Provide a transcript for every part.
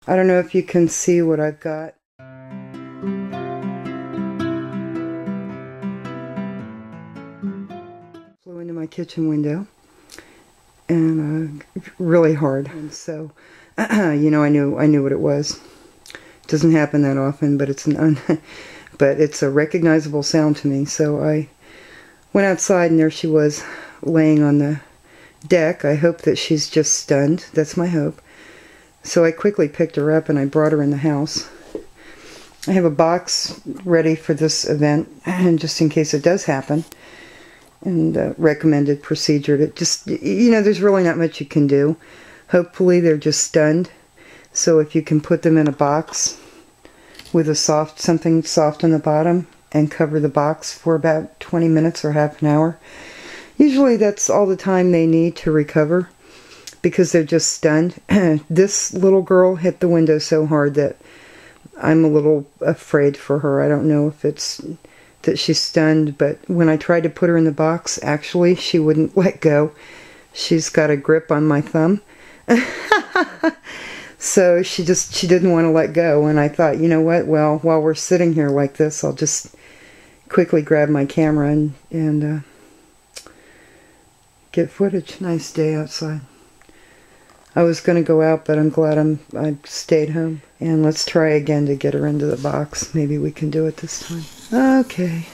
I don't know if you can see what I've got. Flew into my kitchen window, and really hard. And so, you know, I knew what it was. It doesn't happen that often, but it's but it's a recognizable sound to me. So I went outside, and there she was, laying on the deck. I hope that she's just stunned. That's my hope. So I quickly picked her up and I brought her in the house. I have a box ready for this event, and just in case it does happen, and recommended procedure to just, you know, there's really not much you can do. Hopefully they're just stunned. So if you can put them in a box with a something soft on the bottom and cover the box for about 20 minutes or half an hour. Usually that's all the time they need to recover, because they're just stunned. This little girl hit the window so hard that I'm a little afraid for her. I don't know if it's that she's stunned, but when I tried to put her in the box, actually, she wouldn't let go. She's got a grip on my thumb. So she didn't want to let go, and I thought, you know what, well, while we're sitting here like this, I'll just quickly grab my camera and get footage. Nice day outside. I was going to go out, but I'm glad I stayed home. And let's try again to get her into the box. Maybe we can do it this time. Okay.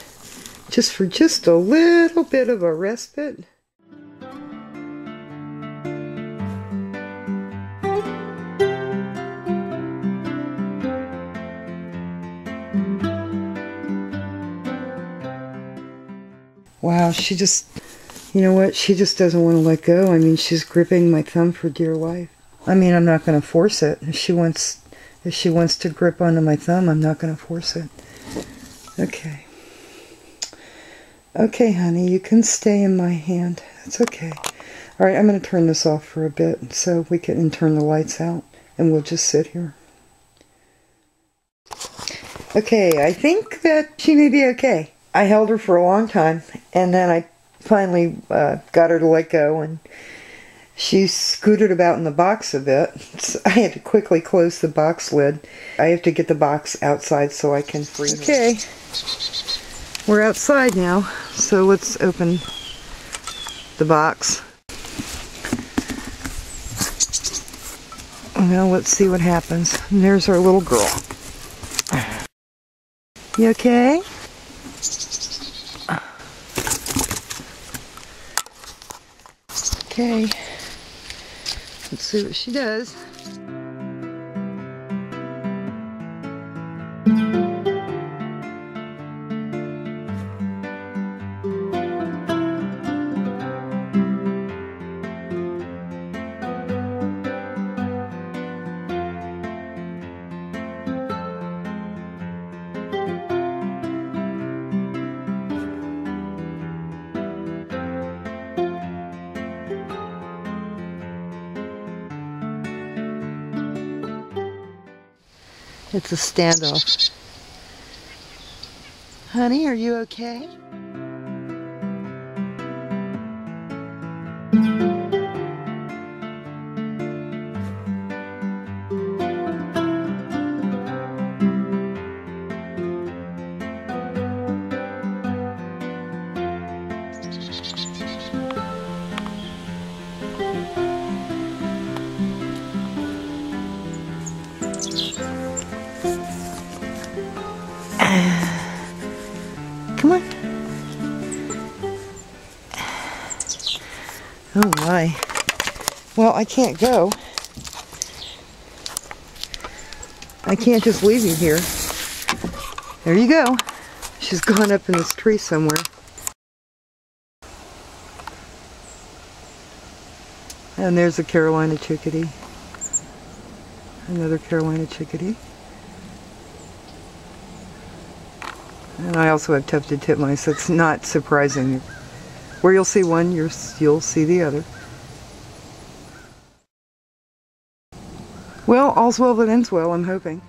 For just a little bit of a respite. Wow, she just... You know what? She just doesn't want to let go. I mean, she's gripping my thumb for dear life. I mean, I'm not going to force it. If she wants to grip onto my thumb, I'm not going to force it. Okay. Okay, honey, you can stay in my hand. That's okay. All right, I'm going to turn this off for a bit so we can turn the lights out, and we'll just sit here. Okay, I think that she may be okay. I held her for a long time, and then I finally got her to let go, and she scooted about in the box a bit. So I had to quickly close the box lid. I have to get the box outside so I can free her. Okay, we're outside now, so let's open the box. Now let's see what happens. And there's our little girl. You okay? Okay, let's see what she does. It's a standoff. Honey, are you okay? Come on. Oh my. Well, I can't go. I can't just leave you here. There you go. She's gone up in this tree somewhere. And there's a Carolina chickadee. Another Carolina chickadee. And I also have tufted titmice. It's not surprising. Where you'll see one, you'll see the other. Well, all's well that ends well, I'm hoping.